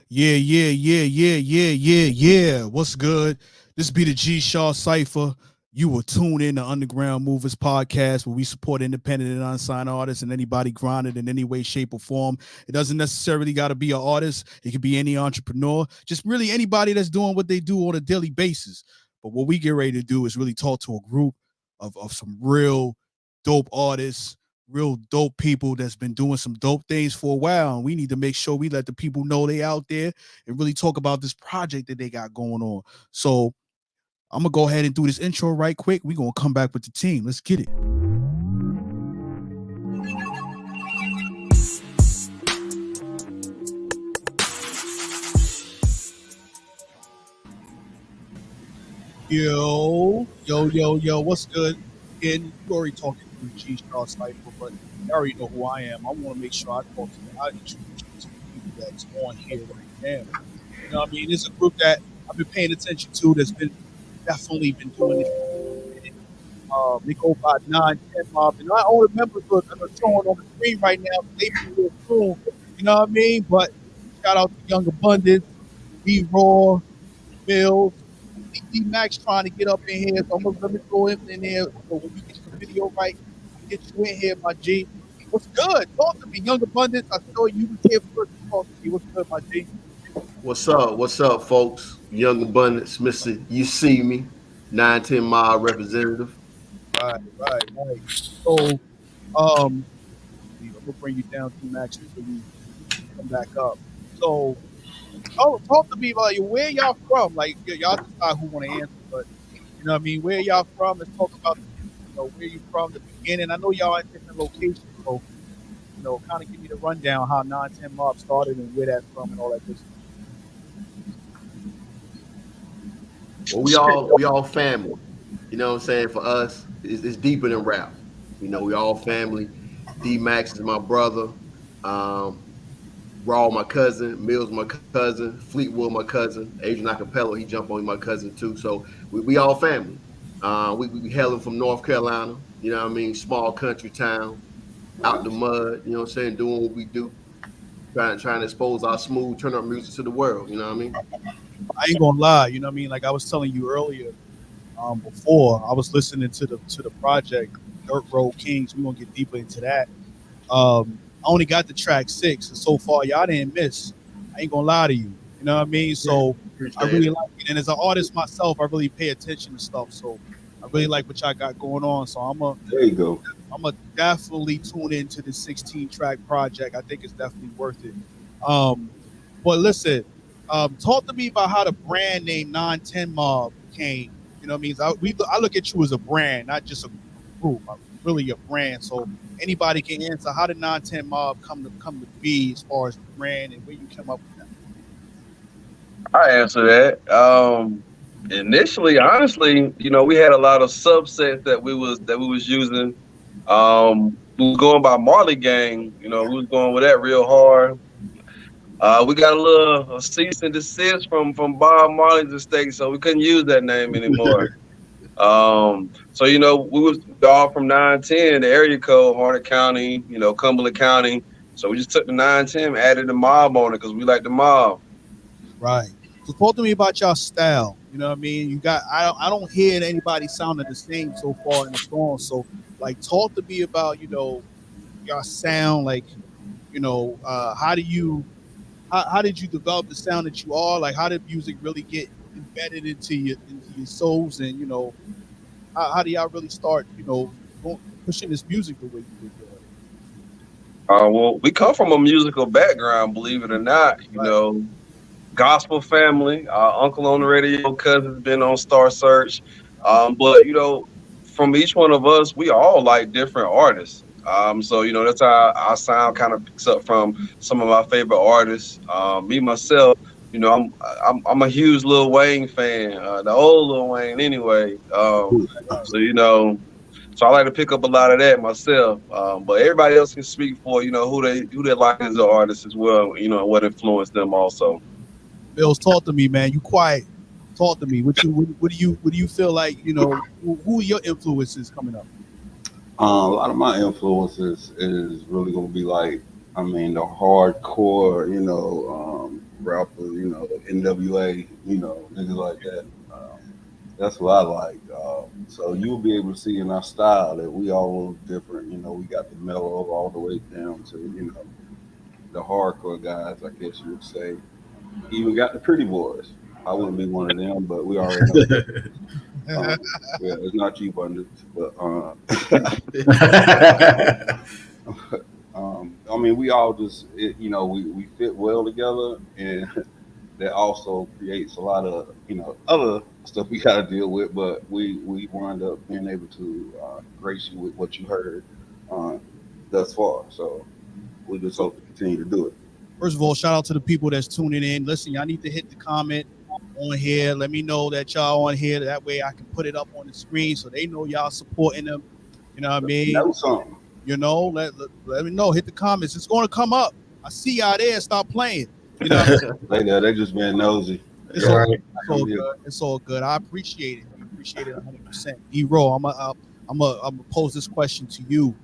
Yeah. What's good? This be the G Shah Cypha. You will tune in to Underground Movers podcast where we support independent and unsigned artists and anybody grinding in any way, shape, or form. It doesn't necessarily got to be an artist. It could be any entrepreneur, just really anybody that's doing what they do on a daily basis. But what we get ready to do is really talk to a group of some real dope artists, real dope people that's been doing some dope things for a while. And we need to make sure we let the people know they out there and really talk about this project that they got going on. So I'm gonna go ahead and do this intro right quick. We're gonna come back with the team. Let's get it. Yo, what's good? And you already talking to G Star Sniper, but you already know who I am. I want to make sure I talk to you. I introduce you to the people that's on here right now. You know what I mean? It's a group that I've been paying attention to that's been definitely been doing it. They go by 9Ten Mobb. And I only remember the showing on the screen right now. They be real cool. You know what I mean? But shout out to Young Abundance, B Raw, Mills. D Max trying to get up in here, so I'm gonna let me go in there. So when you get the video right, get you in here, my G. What's good? Talk to me, Young Abundance. I saw you was here first. Talk to me. What's good, my G? What's up? What's up, folks? Young Abundance, Mr. You See Me, 910 Mile representative. Right. So, I'm gonna bring you down to Max until you come back up. So, talk to me about where y'all from. Like, y'all decide who want to answer, but you know what I mean. Where y'all from? Let's talk about where you from the beginning. I know y'all in different locations, so kind of give me the rundown how 910 Mob started and where that's from and all that good stuff. Well, we all family. You know what I'm saying? For us, it's deeper than rap. We all family. D Max is my brother. Raw, my cousin. Mills, my cousin. Fleetwood, my cousin. Adrian Acapello, he jumped on my cousin too. So we all family. We hailing from North Carolina. You know what I mean? Small country town, out the mud. You know what I'm saying? Doing what we do. Trying to expose our smooth turn up music to the world. You know what I mean? I ain't gonna lie, you know what I mean. Like I was telling you earlier, before I was listening to the project Dirt Road Kings. We're gonna get deeper into that. I only got the track 6, and so far y'all didn't miss. I ain't gonna lie to you. You know what I mean? So I really like it. And as an artist myself, I really pay attention to stuff. So I really like what y'all got going on. So there you go. I'm gonna definitely tune into the 16 track project. I think it's definitely worth it. But listen, talk to me about how the brand name 910 Mob came. You know what I mean? I look at you as a brand, not just a group. I'm really a brand. So anybody can answer. How did 910 Mob come to be as far as the brand and where you came up with that? I answer that. Initially, honestly, we had a lot of subsets that we was using. We was going by Marley Gang. We was going with that real hard. We got a cease and desist from Bob Marley's estate, so we couldn't use that name anymore. So we was all from 910, the area code, Harnett County, Cumberland County. So we just took the 910, added the mob on it because we like the mob. Right. So talk to me about y'all style. You know what I mean? You got I don't hear anybody sounding the same so far in the song. So like talk to me about, y'all sound like, how did you develop the sound that you are? Like how did music really get embedded into your souls and how do y'all really start, pushing this music the way you do? Well, we come from a musical background, believe it or not. Gospel family. Uncle on the radio, cousin's been on Star Search. But from each one of us, we all like different artists. So that's how our sound kind of picks up from some of my favorite artists. Me myself, I'm a huge Lil Wayne fan, the old Lil Wayne anyway. So I like to pick up a lot of that myself. But everybody else can speak for who they like as an artist as well. What influenced them also. Bills, talk to me, man. You quiet. Talk to me. What do you feel like? Who are your influences coming up? A lot of my influences is really gonna be like, the hardcore, rapper, NWA, niggas like that. That's what I like. So you'll be able to see in our style that we all different. We got the mellow all the way down to the hardcore guys, I guess you would say. Even got the pretty boys. I wouldn't be one of them, but we already know. Yeah, it's not you, Abundance, but I mean, we all just, we fit well together, and that also creates a lot of, other stuff we got to deal with. But we wind up being able to grace you with what you heard thus far. So we just hope to continue to do it. First of all, shout out to the people that's tuning in. Listen, y'all need to hit the comment on here. Let me know that y'all on here. That way I can put it up on the screen so they know y'all supporting them. You know what I mean? Know something. Let me know. Hit the comments. It's going to come up. I see y'all there. Stop playing. You know what I'm They just being nosy. It's all good. It's all good. I appreciate it. I appreciate it 100%. D-Roll, I'm gonna pose this question to you.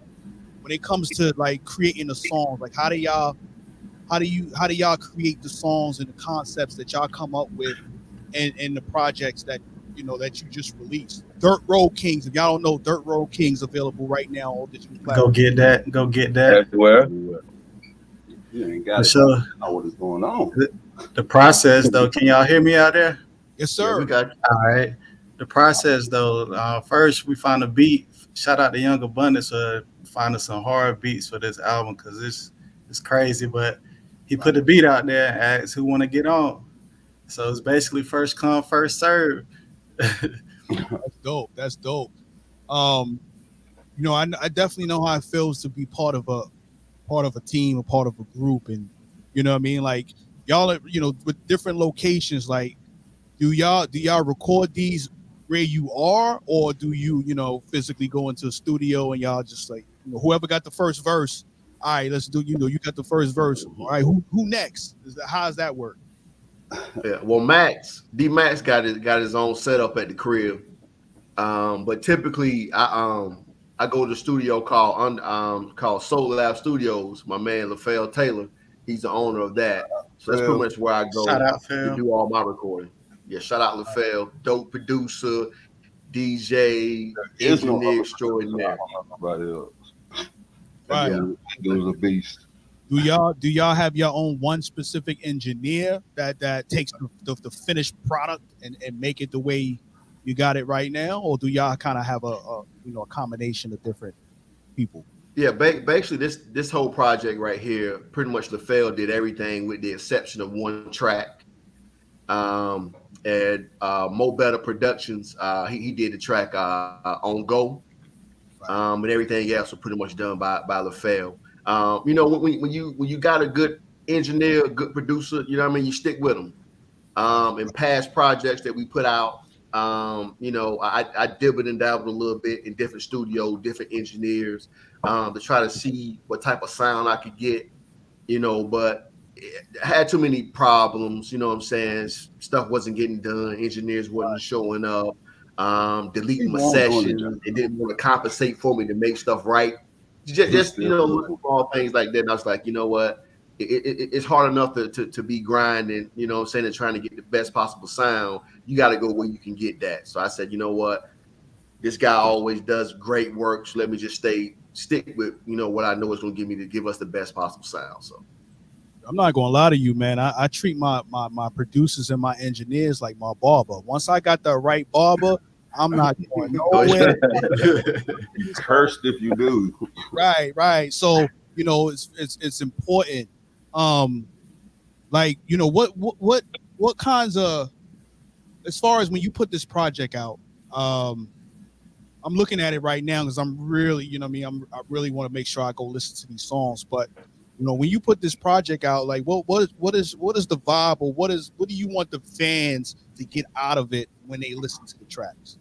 When it comes to like creating the songs, like how do y'all create the songs and the concepts that y'all come up with and the projects that that you just released? Dirt Road Kings. If y'all don't know, Dirt Road Kings available right now on digital platforms. Go get that. Everywhere. You ain't got So, know what is going on. The process, though, can y'all hear me out there? Yes, sir. Yeah, we got you. All right. The process, though, first we found a beat. Shout out to Young Abundance for finding some hard beats for this album because it's crazy. But he put the beat out there and asked who want to get on. So it's basically first come, first serve. That's dope. That's dope. I definitely know how it feels to be part of a team, a part of a group, and you know what I mean. Like y'all, with different locations. Like, do y'all record these where you are, or do you physically go into a studio and y'all just like whoever got the first verse? All right, let's do. You got the first verse. All right, who next? How does that work? Yeah, well, D Max got his own setup at the crib. But typically I go to the studio called Soul Lab Studios. My man LaFell Taylor, he's the owner of that. So that's pretty much where I go to do all my recording. Yeah, shout out LaFell, dope producer, DJ, engineer extraordinaire. Nobody else. Right. It was a beast. Do y'all have your own one specific engineer that takes the finished product and make it the way you got it right now, or do y'all kind of have a combination of different people? Yeah, basically this whole project right here, pretty much LaFell did everything with the exception of one track. And Mo Better Productions, he did the track on Go, and everything else was pretty much done by LaFell. When you got a good engineer, a good producer, you know what I mean, you stick with them. In past projects that we put out, I dibbled and dabbled a little bit in different studios, different engineers, to try to see what type of sound I could get, but I had too many problems, you know what I'm saying? Stuff wasn't getting done, engineers wasn't showing up, deleting my sessions, and didn't want to compensate for me to make stuff right. Just small things like that. And I was like, you know what? It's hard enough to be grinding, you know what I'm saying, and trying to get the best possible sound. You got to go where you can get that. So I said, you know what? This guy always does great work. So let me just stick with, what I know is going to give us the best possible sound. So I'm not going to lie to you, man. I treat my producers and my engineers like my barber. Once I got the right barber, I'm not going nowhere. Cursed if you do. Right. So, it's important. What kinds of, as far as when you put this project out, I'm looking at it right now because I'm really, I really want to make sure I go listen to these songs. But when you put this project out, like what is the vibe, or what do you want the fans to get out of it when they listen to the tracks?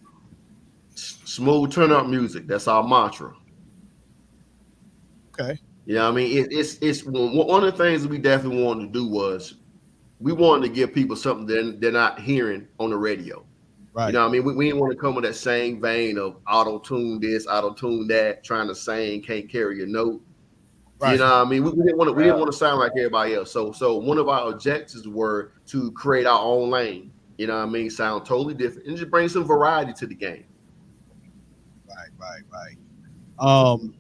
Smooth turn up music. That's our mantra. Okay. I mean, it's one of the things that we definitely wanted to do was we wanted to give people something they're not hearing on the radio. Right. I mean, we didn't want to come with that same vein of auto-tune this, auto-tune that, trying to sing, can't carry a note. You Right. know what I mean? We didn't want to sound like everybody else. So one of our objectives were to create our own lane. You know what I mean? Sound totally different and just bring some variety to the game. Right. Um,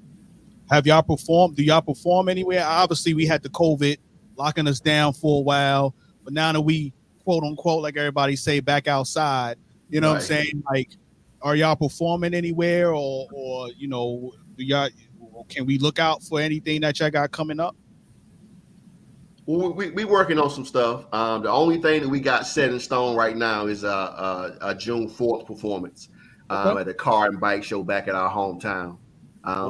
have y'all performed? Do y'all perform anywhere? Obviously, we had the COVID locking us down for a while, but now that we quote unquote, like everybody say, back outside, you know what I'm Right. saying? Like, are y'all performing anywhere, or do y'all? Can we look out for anything that y'all got coming up? Well, we working on some stuff. The only thing that we got set in stone right now is a June 4th performance Okay. at the car and bike show back at our hometown.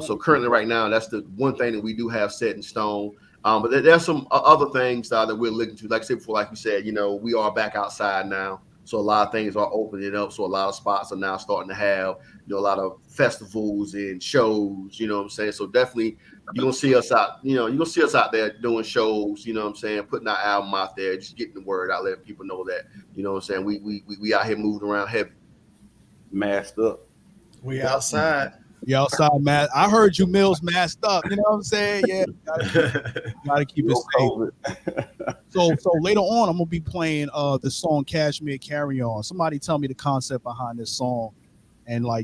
So Ooh. currently, right now, that's the one thing that we do have set in stone. But there's some other things that we're looking to. Like I said before, like you said, we are back outside now, so a lot of things are opening up. So a lot of spots are now starting to have a lot of festivals and shows. You know what I'm saying? So definitely you're gonna see us out, you're gonna see us out there doing shows, you know what I'm saying, putting our album out there, just getting the word out, letting people know that, you know what I'm saying, we out here moving around heavy. Masked up. We outside. You outside, man. I heard you Mills masked up. You know what I'm saying? Yeah, gotta keep it No safe. COVID. So later on, I'm gonna be playing the song Cashmere Carry On. Somebody tell me the concept behind this song, and tell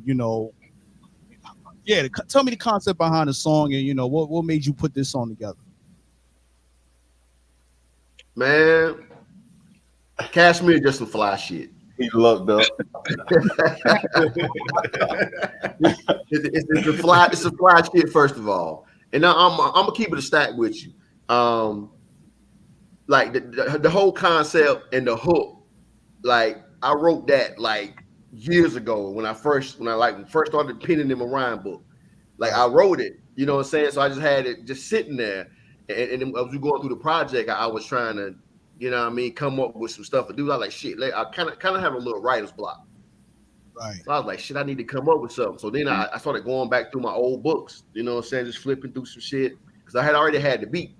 me the concept behind the song, and what made you put this song together. Man, Cashmere just some fly shit. He lucked up. It's a fly shit, first of all. And now I'm gonna keep it a stack with you. Like the whole concept and the hook, like I wrote that like years ago when I first started penning in my rhyme book. Like I wrote it, you know what I'm saying? So I just had it just sitting there. And then as we going through the project, I was trying to, come up with some stuff to do. I was like, shit, I kind of have a little writer's block. Right. So I was like, shit, I need to come up with something. So then I started going back through my old books, you know what I'm saying? Just flipping through some shit. Because I had already had the beat.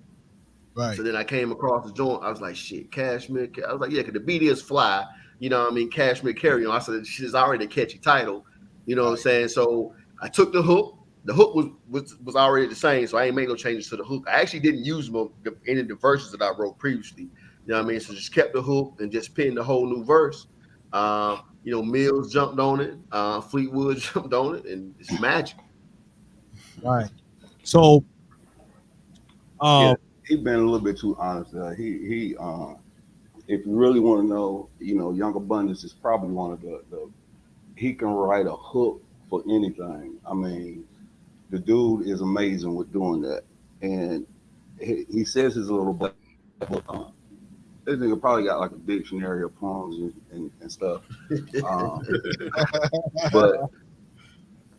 Right. So then I came across the joint. I was like, shit, Cashmere. I was like, yeah, because the beat is fly. You know what I mean? Cashmere Carry On. I said, shit is already a catchy title. You know what I'm saying? So I took the hook. The hook was already the same, so I ain't made no changes to the hook. I actually didn't use any of the verses that I wrote previously. You know what I mean? So just kept the hook and just pinned the whole new verse. Mills jumped on it. Fleetwood jumped on it, and it's magic. Right. So, He been a little bit too honest. He if you really want to know, Young Abundance is probably one of the he can write a hook for anything. I mean, the dude is amazing with doing that. And he says his little book. This nigga probably got like a dictionary of poems and stuff. But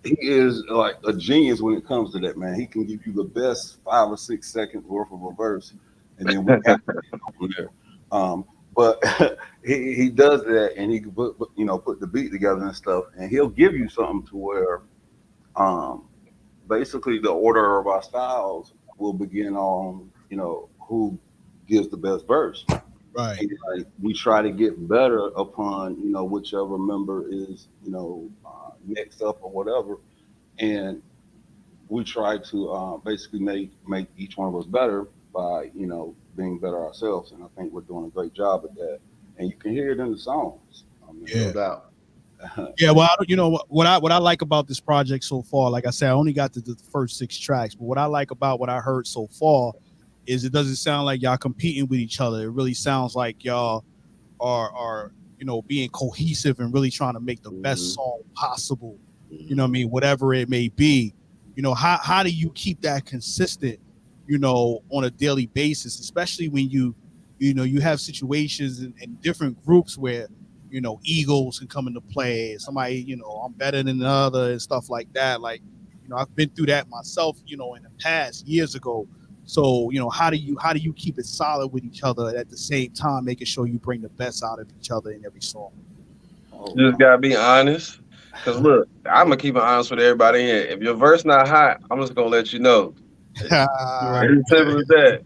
he is like a genius when it comes to that, man. He can give you the best 5 or 6 seconds worth of a verse, and then we have to go from there. But he does that, and he can put the beat together and stuff, and he'll give you something to where basically the order of our styles will begin on who gives the best verse. right. And, like, we try to get better upon whichever member is next up or whatever, and we try to basically make each one of us better by being better ourselves. And I think we're doing a great job at that, and you can hear it in the songs. No doubt. Yeah, well, what I like about this project so far, like I said, I only got to the first 6 tracks, but what I like about what I heard so far is it doesn't sound like y'all competing with each other. It really sounds like y'all are being cohesive and really trying to make the best song possible. You know what I mean? Whatever it may be. How do you keep that consistent, on a daily basis, especially when you have situations in different groups where egos can come into play. Somebody, I'm better than the other and stuff like that. Like, I've been through that myself, in the past years ago. So, how do you keep it solid with each other at the same time, making sure you bring the best out of each other in every song? You just gotta be honest. Cause look, I'm gonna keep it honest with everybody here. If your verse not hot, I'm just gonna let you know. It's as simple as that.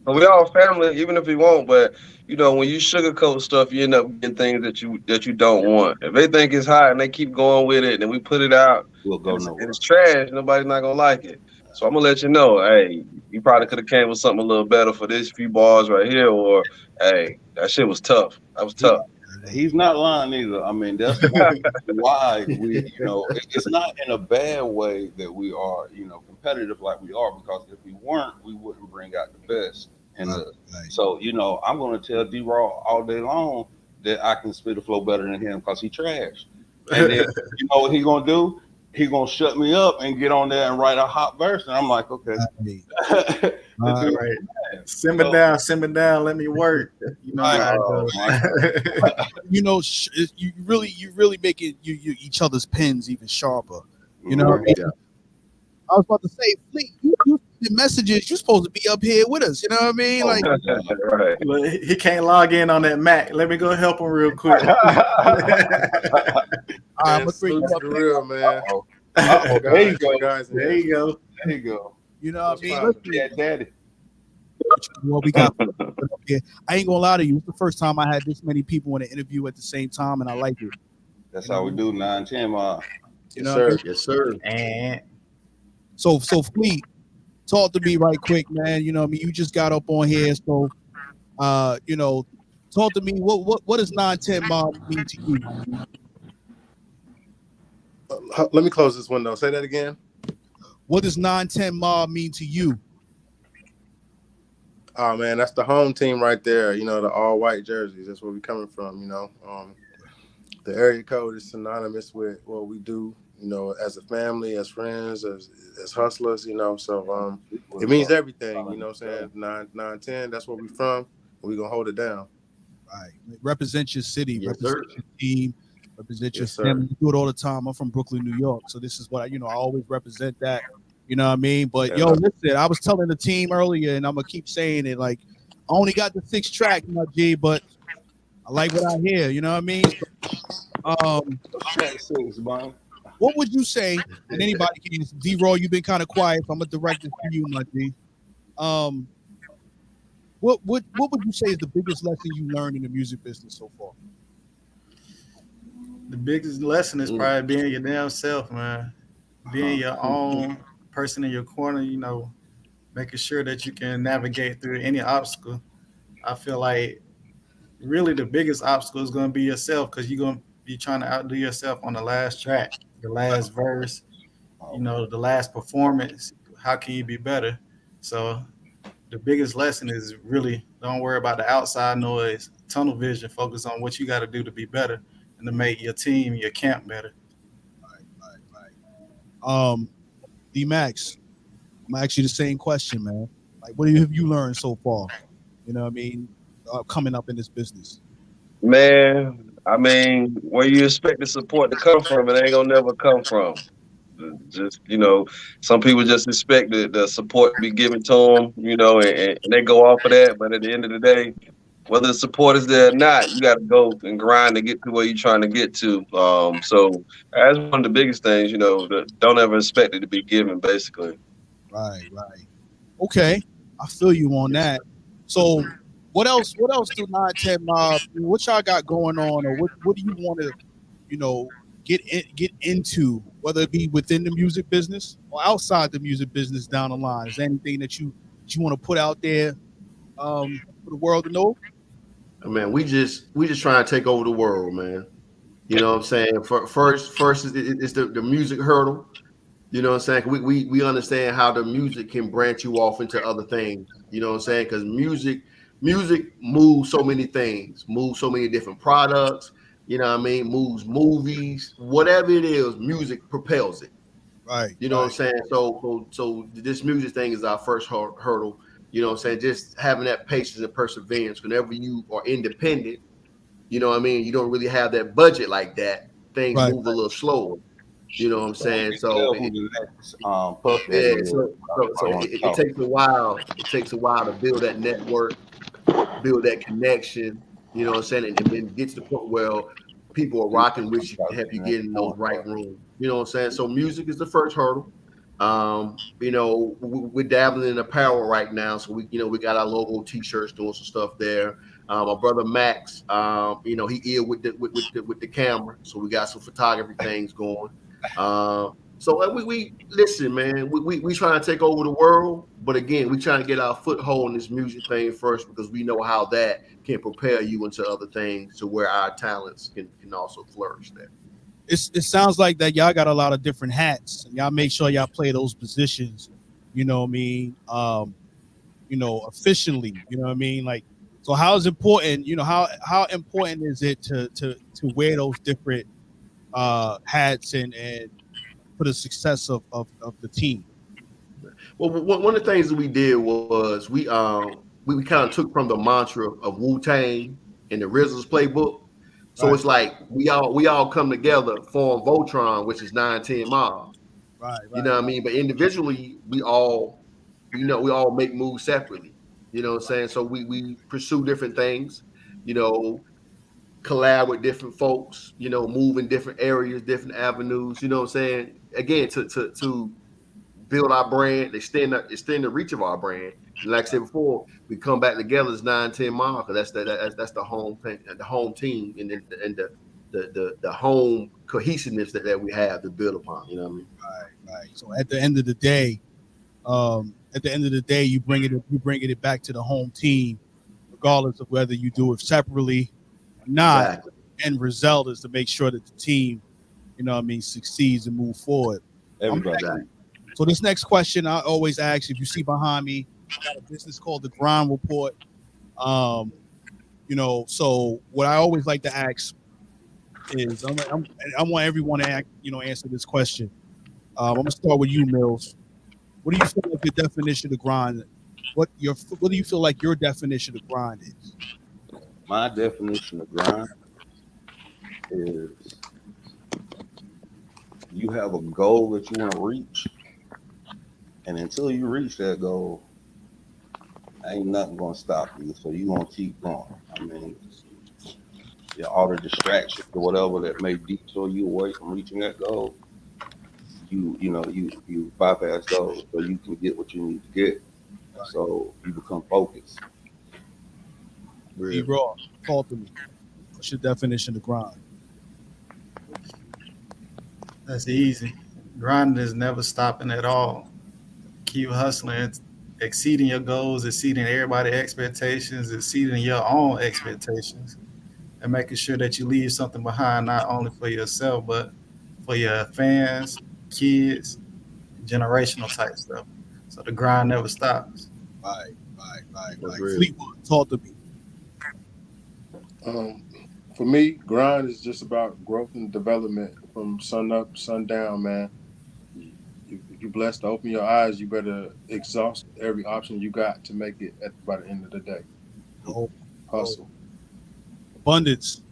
But we all family, even if we won't. But when you sugarcoat stuff, you end up getting things that you don't want. If they think it's hot and they keep going with it, and we put it out, We'll go and nowhere. it's trash, nobody's not gonna like it. So I'm gonna let you know, hey, you probably could have came with something a little better for this few bars right here, or hey, that shit was tough. That was tough. He's not lying either. I mean, that's why we, it's not in a bad way that we are, competitive like we are, because if we weren't, we wouldn't bring out the best. And so, I'm going to tell D-Raw all day long that I can spit a flow better than him because he trash. And then, you know what he going to do? He going to shut me up and get on there and write a hot verse. And I'm like, okay. All right. Simmer down, let me work. You know how it goes. You really make it you each other's pens even sharper. You know what I mean? Yeah. I was about to say, Fleet, you the messages, you're supposed to be up here with us. You know what I mean? Like, right. Look, he can't log in on that Mac. Let me go help him real quick. I'm gonna bring you up the real man. There you go. Guys, There you go. There you go. You know what I mean? Listen, Yeah, daddy. Well, we got up here. I ain't gonna lie to you. It's the first time I had this many people in an interview at the same time, and I like it. That's how we do 910 Mobb. You Yes, know, sir. Yes, sir. And so Fleet, talk to me right quick, man. You know what I mean? You just got up on here, so talk to me. What does 910 Mobb mean to you? let me close this window. Say that again. What does 910 Mobb mean to you? Oh man, that's the home team right there. The all white jerseys. That's where we coming from. The area code is synonymous with what we do. As a family, as friends, as hustlers. So it means everything. You know what I'm saying? 910. That's where we from. We gonna hold it down. Right. Represent your city. Yes, represent sir. your team. Represent your Yes, sir. family. You do it all the time. I'm from Brooklyn, New York, so this is what I always represent that. You know what I mean? But listen, I was telling the team earlier, and I'm gonna keep saying it. Like, I only got the 6 track, my G, but I like what I hear. You know what I mean? Track 6, man. What would you say? And anybody can. D-Roy, you've been kind of quiet, so I'm gonna direct this to you, my G. What would you say is the biggest lesson you learned in the music business so far? the biggest lesson is probably being your damn self, man. Being your own person in your corner, making sure that you can navigate through any obstacle. I feel like really the biggest obstacle is going to be yourself, because you're going to be trying to outdo yourself on the last track, the last verse, the last performance. How can you be better? So the biggest lesson is really don't worry about the outside noise, tunnel vision, focus on what you got to do to be better and to make your team, your camp better. Right. D-Max, I'm gonna ask you the same question, man. Like, what have you learned so far? You know what I mean? Coming up in this business. Man, I mean, where you expect the support to come from, it ain't gonna never come from. Just some people just expect the support to be given to them, and they go off of that. But at the end of the day, whether the support is there or not, you got to go and grind to get to where you're trying to get to. So that's one of the biggest things, don't ever expect it to be given, basically. Right. Okay, I feel you on that. So, what else do 910 Mobb? What y'all got going on, or what do you want to, get into, whether it be within the music business or outside the music business down the line? Is there anything that you want to put out there for the world to know? Man, we just trying to take over the world, man. You know what I'm saying? First is the music hurdle. You know what I'm saying? We understand how the music can branch you off into other things. You know what I'm saying? Because music moves so many things, moves so many different products. You know what I mean? Moves movies, whatever it is, music propels it. Right. You know what I'm saying? So this music thing is our first hurdle. You know what I'm saying? Just having that patience and perseverance. Whenever you are independent, you know what I mean? You don't really have that budget like that. Things move a little slower. You know what I'm saying? So it takes a while. It takes a while to build that network, build that connection. You know what I'm saying? And then get to the point where people are rocking with you to help you get in those right rooms. You know what I'm saying? So music is the first hurdle. We're dabbling in apparel right now. So we got our logo T-shirts, doing some stuff there. My brother Max, he ill with the camera, so we got some photography things going. So we listen, man. We trying to take over the world, but again, we trying to get our foothold in this music thing first because we know how that can prepare you into other things to where our talents can also flourish there. It sounds like that y'all got a lot of different hats. Y'all make sure y'all play those positions. You know what I mean? Efficiently. You know what I mean? Like, so how is important? How important is it to wear those different hats and for the success of the team? Well, one of the things that we did was we kind of took from the mantra of Wu-Tang and the RZA's playbook. So Right. it's like we all come together, form Voltron, which is 9Ten Mobb. Right. You know what I mean? But individually, we all make moves separately. You know what I'm saying? So we pursue different things, collab with different folks, move in different areas, different avenues, you know what I'm saying? Again, to build our brand, extend the reach of our brand. And like I said before, we come back together as 9Ten Mobb because that's the home thing, the home team, and the home cohesiveness that we have to build upon. You know what I mean? Right. So at the end of the day, you bring it back to the home team, regardless of whether you do it separately or not. Exactly. End result is to make sure that the team, succeeds and move forward. Everybody. So this next question I always ask, if you see behind me, I got a business called the Grind Report. So what I always like to ask is, I want everyone to answer this question. I'm gonna start with you, Mills. What do you feel like your definition of grind? What do you feel like your definition of grind is? My definition of grind is you have a goal that you want to reach, and until you reach that goal, ain't nothing gonna stop you. So you gonna keep going. I mean, all the distractions or whatever that may detour you away from reaching that goal, you bypass those so you can get what you need to get. So you become focused. Raw, talk to me. What's your definition of grind? That's easy. Grinding is never stopping at all. Keep hustling, exceeding your goals, exceeding everybody's expectations, exceeding your own expectations, and making sure that you leave something behind, not only for yourself, but for your fans, kids, generational type stuff. So the grind never stops. Right. Real. Fleetwood, talk to me. For me, grind is just about growth and development from sun up, sun down, man. If you're blessed to open your eyes, you better exhaust every option you got to make it by the end of the day. Hustle. Abundance.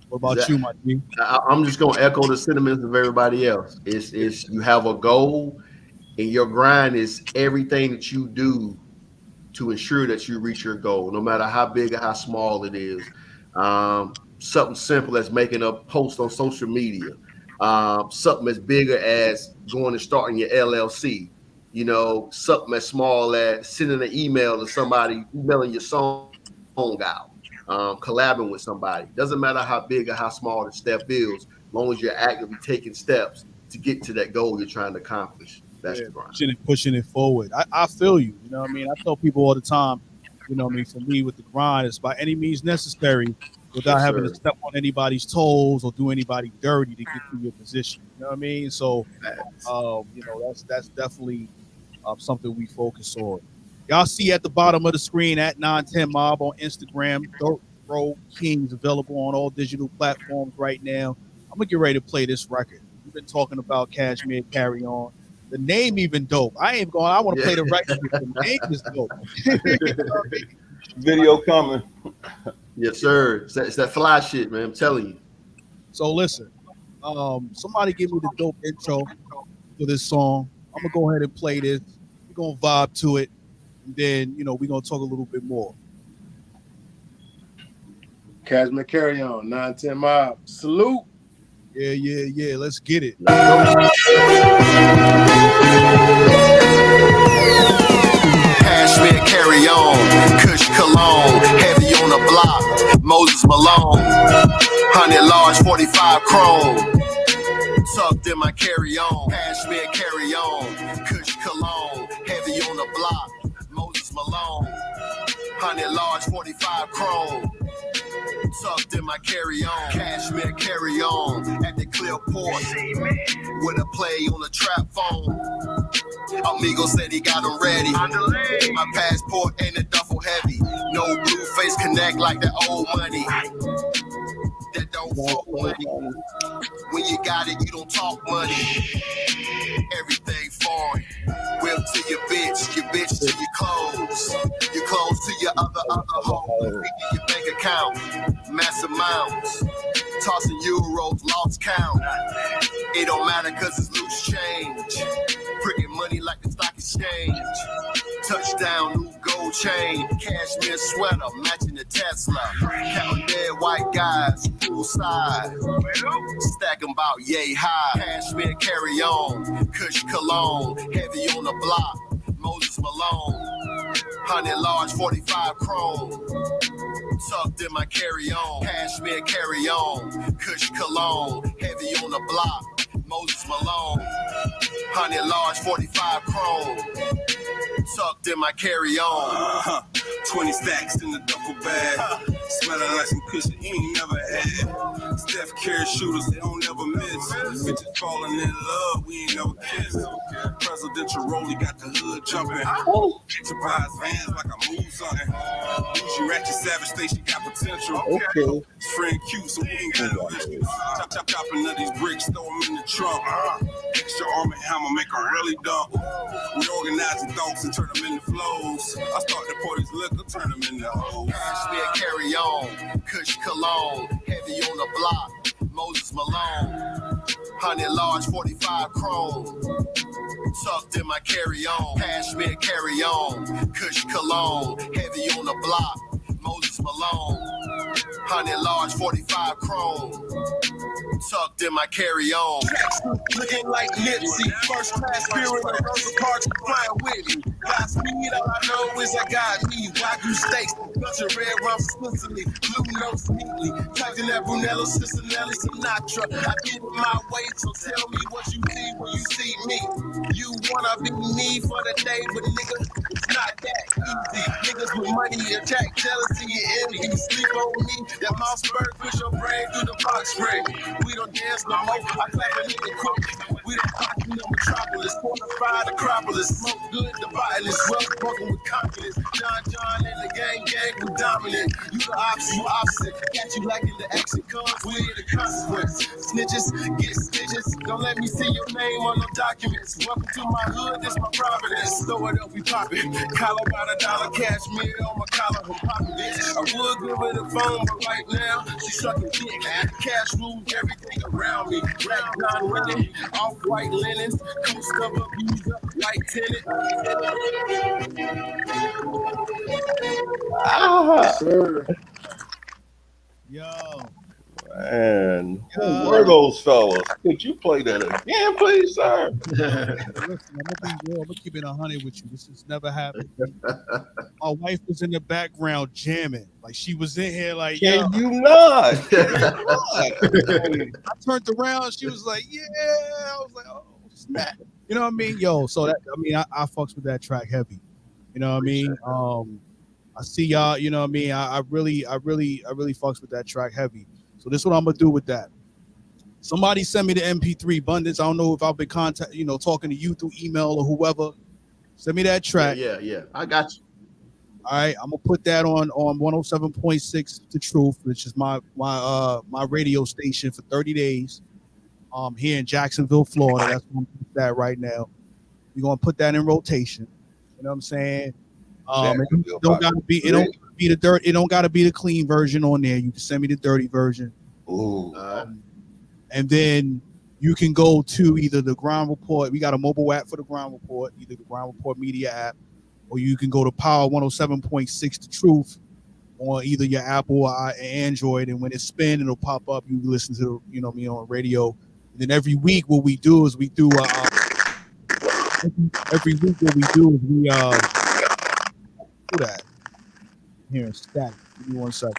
What about you, my G? I'm just gonna echo the sentiments of everybody else. It's you have a goal, and your grind is everything that you do to ensure that you reach your goal, no matter how big or how small it is. Something simple as making a post on social media, something as bigger as going and starting your LLC, something as small as sending an email to somebody, emailing your song out, collabing with somebody. Doesn't matter how big or how small the step is, as long as you're actively taking steps to get to that goal you're trying to accomplish. That's the grind. Pushing it forward. I feel you. You know what I mean? I tell people all the time, for me with the grind, it's by any means necessary without having to step on anybody's toes or do anybody dirty to get to your position. You know what I mean? So, that's definitely something we focus on. Y'all see at the bottom of the screen at 9Ten Mobb on Instagram. Dirt Road Kings available on all digital platforms right now. I'm going to get ready to play this record. We've been talking about Cashmere, Carry On. The name even dope. I want to play the record. The name is dope. Video coming. Yes, sir. It's that fly shit, man. I'm telling you. So listen, somebody give me the dope intro for this song. I'm gonna go ahead and play this. We're gonna vibe to it, and then we're gonna talk a little bit more. Cashmere, Carry On, 9Ten Mobb. Salute. Yeah. Let's get it. Cashmere, Carry On, Kush Cologne, heavy on the block, Moses Malone, 100 large, 45 chrome, tucked in my carry-on. Cashmere carry-on. Kush cologne. Heavy on the block. Moses Malone. 100 large 45 chrome. Tucked in my carry-on. Cashmere carry-on. At the clear port. With a play on the trap phone. Amigo said he got him ready. My passport ain't a duffel heavy. No blue face connect like that old money. That don't fuck money. When you got it, you don't talk money. Everything foreign. Whip to your bitch to your clothes to your other hoe. Your bank account, massive amounts. Tossing euros, lost count. It don't matter cause it's loose change. Pricking money like the stock exchange. Touchdown, new gold chain. Cashmere sweater, matching the Tesla. Counting dead white guys, full size. Stack 'em about yay high. Cashmere carry on. Kush cologne. Heavy on the block. Moses Malone. 100 large 45 chrome. Tucked in my carry-on. Cashmere carry-on. Kush cologne. Heavy on the block. Moses Malone. 100 large 45 chrome. Tucked in my carry-on. 20 stacks in the duffel bag. Smelling like some cushion you ain't never had. Steph Curry shooters, they don't never miss. Bitches falling in love, we ain't never kissed. Presidential rollie got the hood jumping. Enterprise vans like I move something. Bougie ratchet savage station got potential. Okay. It's friend cute, so we ain't got no issues. Chopping up these bricks, throw them in the trunk. Extra arm and hammer make them really dump. We organize the thoughts and turn them into flows. I start to pour this liquor, turn them into hoes. Cashmere carry on. Kush cologne. Heavy on the block. Moses Malone. 100 large 45 chrome. Tucked in my carry-on. Cashmere carry-on. Kush cologne. Heavy on the block. Moses Malone. 100 large 45 chrome. Tucked in my carry-on. Looking like Nipsey. First class spirit of Rosa Parks flying with me. Got speed, all I know is I got me. Wagyu steaks, bunch of red rum Sicily. Blue notes neatly. Talking that Brunello, Cicinelli, Sinatra. I did it my way, so tell me what you see when you see me. You wanna be me for the day, but nigga, it's not that easy. Niggas with money attack jealousy and envy. Sleep on me, that mouse bird push your brain through the box spray. We don't dance no more, I clap a nigga quick. We don't pop in the metropolis, fortified Acropolis. Smoke good, the violence, well spoken with confidence. John and the gang we dominant. You the opposite. Got you lacking the action comes with the consequence. Snitches, get stitches. Don't let me see your name on no documents. Welcome to my hood, this my providence. Throw it up, we pop it. Collar by the dollar, cashmere on my collar, I'm popping it. I would give her the phone, but right now, she's sucking dick. Cash rules everything around me. Black John Lennon, off-white linens, coast of abuser, white tenant. Sir. Yo. Man, who were those fellas? Could you play that again, please, sir? Listen, I'm gonna keep it 100 with you. This has never happened. My wife was in the background jamming, like she was in here, like. Can you not? I turned around, she was like, "Yeah." I was like, "Oh snap!" You know what I mean? Yo, so that I fucks with that track heavy. You know what I mean? I see y'all. You know what I mean? I really fucks with that track heavy. So this is what I'm gonna do with that. Somebody send me the MP3 abundance. I don't know if I've been talking to you through email or whoever. Send me that track. Yeah. I got you. All right, I'm gonna put that on 107.6 The Truth, which is my radio station for 30 days. Here in Jacksonville, Florida. That's what I'm put that right now. We're gonna put that in rotation. You know what I'm saying? It don't gotta be the dirt. It don't gotta be the clean version on there. You can send me the dirty version. Ooh. And then you can go to either the Ground Report. We got a mobile app for the Ground Report, either the Ground Report Media app, or you can go to Power 107.6 The Truth on either your Apple or Android. And when it's spin, it'll pop up. You listen to me on radio. And then every week, what we do is we do do that. Here in static. Give me 1 second.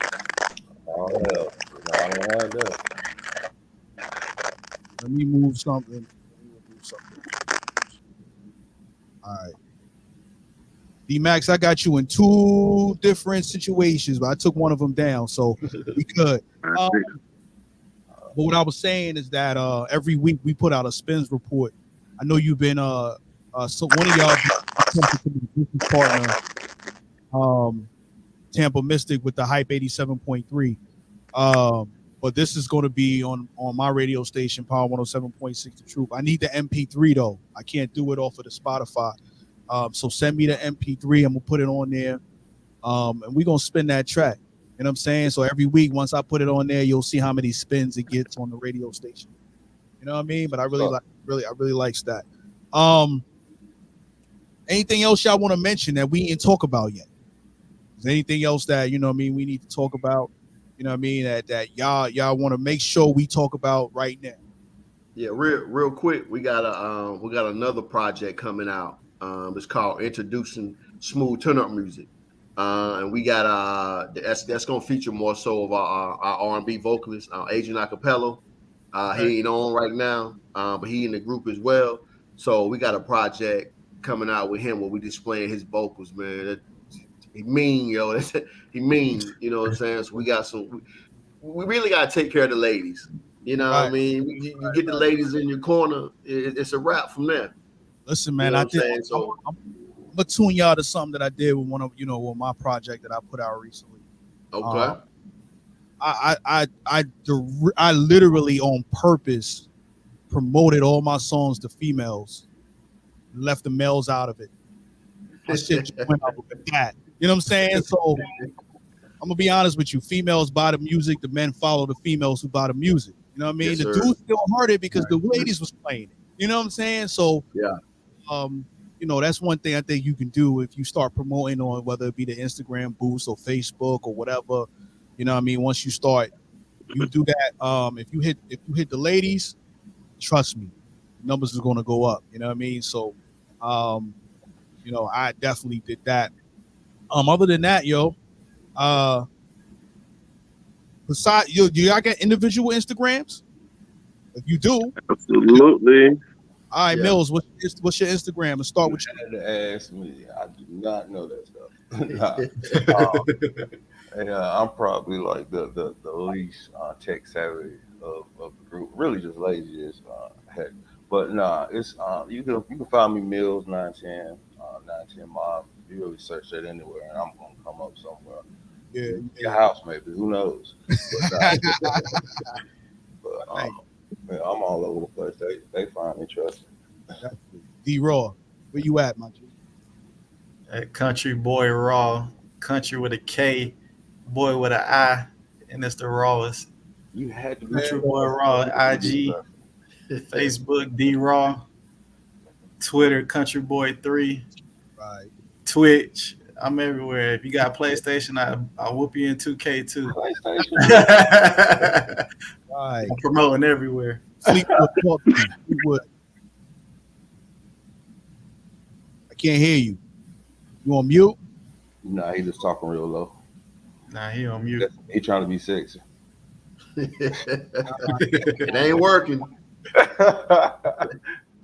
Oh, hell. I don't have that. Let me move something. Let me remove something. All right. D Max, I got you in two different situations, but I took one of them down, so we could. But what I was saying is that every week we put out a spins report. I know you've been so one of y'all attempted to be a business partner, Tampa Mystic with the Hype 87.3. But this is going to be on my radio station, Power 107.6 The Truth. I need the MP3 though. I can't do it off of the Spotify. So send me the MP3. I'm gonna put it on there. And we're gonna spin that track. You know what I'm saying? So every week, once I put it on there, you'll see how many spins it gets on the radio station. You know what I mean? But I really likes that. Anything else y'all want to mention that we didn't talk about yet? Is there anything else that, you know what I mean, we need to talk about? You know what I mean? That y'all want to make sure we talk about right now. Yeah, real quick, we got another project coming out. It's called Introducing Smooth Turn-Up Music. And we got that's gonna feature more so of our R&B vocalist, Adrian Acapello. He ain't on right now, but he in the group as well. So we got a project coming out with him where we displaying his vocals, man. He mean, yo. He mean, you know what I'm saying? So we got some. We really gotta take care of the ladies. You know what I mean? You get the ladies in your corner, it's a wrap from there. Listen, man, I'm gonna tune y'all to something that I did with one of with my project that I put out recently. Okay. I literally on purpose promoted all my songs to females, left the males out of it. My shit just went up with that. You know what I'm saying? So I'm gonna be honest with you. Females buy the music, the men follow the females who buy the music. You know what I mean? Yes, the sir. dudes still heard it because the ladies was playing it. You know what I'm saying? So yeah. That's one thing I think you can do if you start promoting on whether it be the Instagram boost or Facebook or whatever. You know what I mean? Once you do that. If you hit the ladies, trust me, numbers is gonna go up. You know what I mean? So I definitely did that. Other than that, besides do y'all get individual Instagrams? If you do, absolutely. All right, Mills, what's your Instagram? Let's start with you. You had to ask me. I do not know that stuff. I'm probably like the least tech savvy of the group. Really, just lazy as heck. But nah, it's you can find me Mills 910 Mobb. You really search that anywhere, and I'm gonna come up somewhere. Yeah, your house maybe. Who knows? But I'm all over the place. They find me trusting. D-Raw, where you at, my G? At Country Boy Raw, country with a K, boy with an I, and it's the rawest. You had to be Country Boy Raw, IG, Facebook D-Raw, Twitter Country Boy 3, right? Twitch. I'm everywhere. If you got PlayStation, I'll whoop you in 2K too. PlayStation. Right. I'm promoting everywhere. Fleetwood. I can't hear you. You on mute? Nah, he just talking real low. Nah, he on mute. He trying to be sexy. It ain't working.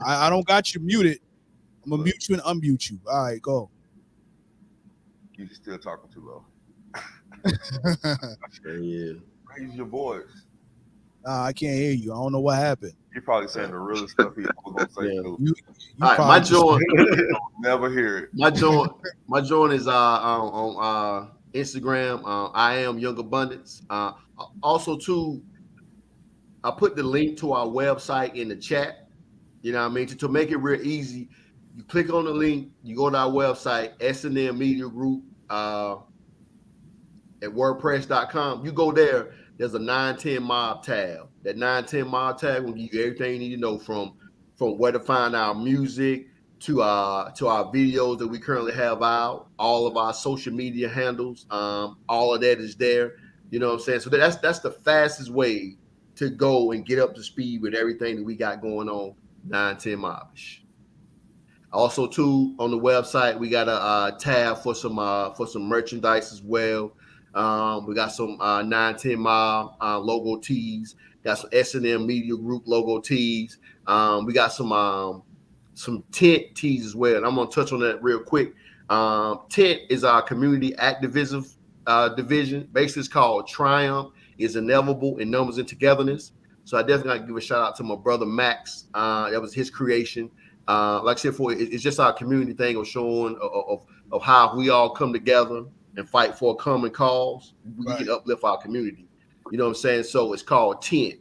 I don't got you muted. I'm gonna mute you and unmute you. All right, go. You still talking too low. Yeah. Raise your voice. Nah, I can't hear you. I don't know what happened. You probably saying the realest stuff he ever gonna say. Yeah. Too. All right, my joint. Never hear it. My joint is on Instagram. I am Young Abundance. Also, too, I put the link to our website in the chat. You know what I mean? To make it real easy, you click on the link, you go to our website, S&M Media Group at WordPress.com. You go there, there's a 910 Mobb tab. That 910 Mobb tab will give you everything you need to know from where to find our music to our videos that we currently have out, all of our social media handles. All of that is there. You know what I'm saying? So that's the fastest way to go and get up to speed with everything that we got going on 910 Mobbish. Also, too, on the website, we got a tab for some merchandise as well. We got some 9Ten Mobb logo tees. Got some S&M Media Group logo tees. We got some tent tees as well. And I'm gonna touch on that real quick. Tent is our community activism division. Basically, it's called Triumph is Inevitable in Numbers and Togetherness. So I definitely got to give a shout out to my brother Max. That was his creation. Like I said, it's just our community thing of showing of how we all come together and fight for a common cause. We can uplift our community. You know what I'm saying? So it's called Tent.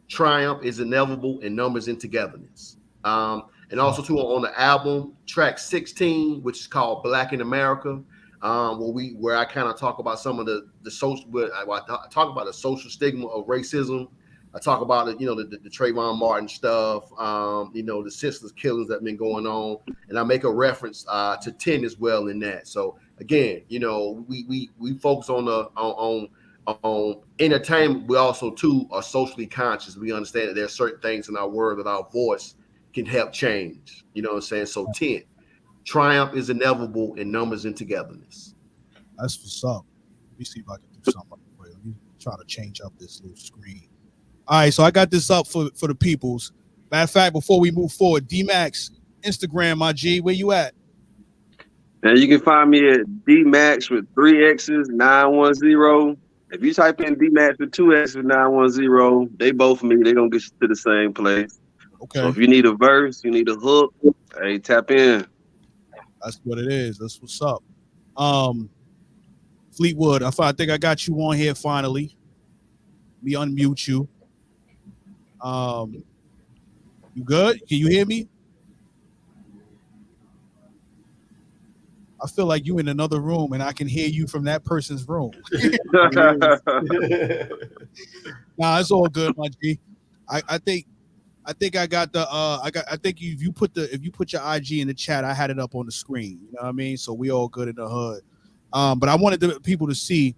Triumph is Inevitable in Numbers and Togetherness. And also too on the album track 16, which is called Black in America, where I kind of talk about some of the social, I talk about the social stigma of racism. I talk about it, the Trayvon Martin stuff, the senseless killings that have been going on, and I make a reference to 10 as well in that. So again, we focus on entertainment. We also too are socially conscious. We understand that there are certain things in our world that our voice can help change. You know what I'm saying? So 10, Triumph is Inevitable in Numbers and Togetherness. That's what's up. Let me see if I can do something. Let me try to change up this little screen. All right, so I got this up for the peoples. Matter of fact, before we move forward, D-Max, Instagram, my G, where you at? And you can find me at D-Max with 3 X's, 910. If you type in D-Max with 2 X's, 910, they both me. They're going to get you to the same place. Okay. So if you need a verse, you need a hook, hey, tap in. That's what it is. That's what's up. Fleetwood, I think I got you on here finally. Let me unmute you. You good? Can you hear me? I feel like you in another room and I can hear you from that person's room. Nah, it's all good, my G. I think I got the I think if you put your IG in the chat, I had it up on the screen. You know what I mean? So we all good in the hood. But I wanted the people to see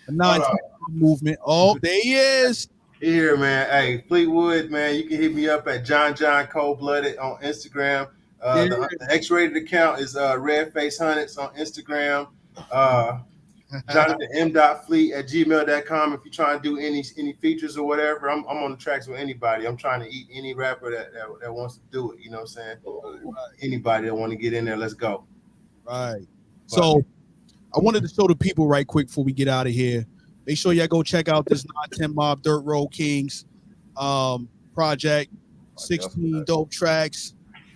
the 9Ten movement. Oh, there he is. Here, man. Hey, Fleetwood, man, you can hit me up at John Cold Blooded on Instagram. The X-rated account is Red Face Hunteds on Instagram. Jonathan M.Fleet at gmail.com. If you're trying to do any features or whatever, I'm on the tracks with anybody. I'm trying to eat any rapper that wants to do it. You know what I'm saying? Anybody that want to get in there, let's go. Right. So I wanted to show the people right quick before we get out of here. Make sure y'all go check out this 9Ten Mobb Dirt Road Kings project. 16 dope tracks.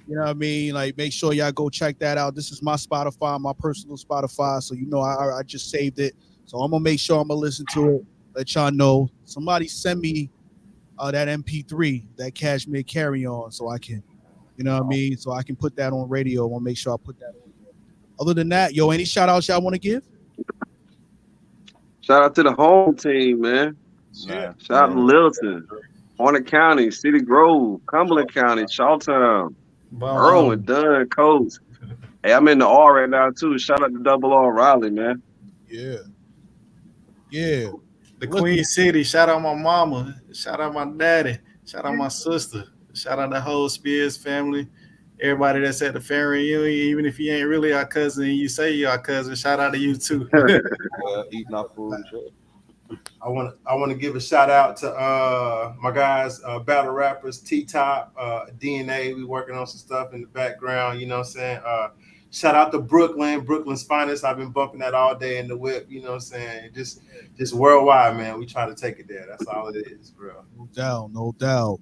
You know what I mean? Like, make sure y'all go check that out. This is my Spotify, my personal Spotify. So, I just saved it. So I'm going to make sure I'm going to listen to it. Let y'all know. Somebody send me that MP3, that Cashmere Carry On, so I can, you know what I mean? So I can put that on radio. I want to make sure I put that on. Other than that, any shout outs y'all want to give? Shout out to the home team, man. Yeah. Shout out to Littleton, Hornet County, City Grove, Cumberland County, Shawtown, Irwin, Dunn, Coast. Hey, I'm in the R right now, too. Shout out to Double R Raleigh, man. Yeah. Yeah. The Queen City. Shout out my mama. Shout out my daddy. Shout out my sister. Shout out the whole Spears family. Everybody that's at the family reunion, even if you ain't really our cousin and you say you're our cousin, shout out to you too. Eating our food. I want to give a shout out to my guys, battle rappers, T-Top, DNA. We working on some stuff in the background, you know what I'm saying? Shout out to Brooklyn's finest. I've been bumping that all day in the whip, you know what I'm saying? Just worldwide, man. We try to take it there. That's all it is, bro. No doubt.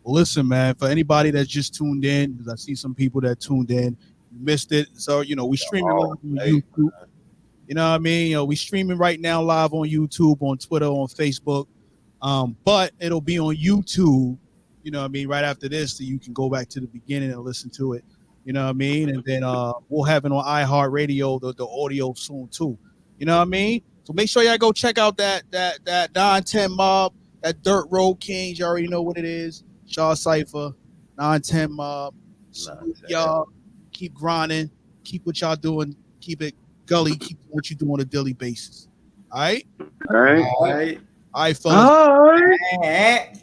Well, listen, man, for anybody that's just tuned in, because I see some people that tuned in, missed it. So, we streaming on YouTube. You know what I mean? We streaming right now live on YouTube, on Twitter, on Facebook. But it'll be on YouTube, you know what I mean, right after this, so you can go back to the beginning and listen to it. You know what I mean? And then we'll have it on iHeartRadio, the audio soon too. You know what I mean? So make sure y'all go check out that 9Ten Mobb, that Dirt Road Kings. You already know what it is. Shah Cypha, 9Ten Mobb. Y'all keep grinding, keep what y'all doing, keep it gully, keep what you do on a daily basis. All right? All right. All right, fellas. All right.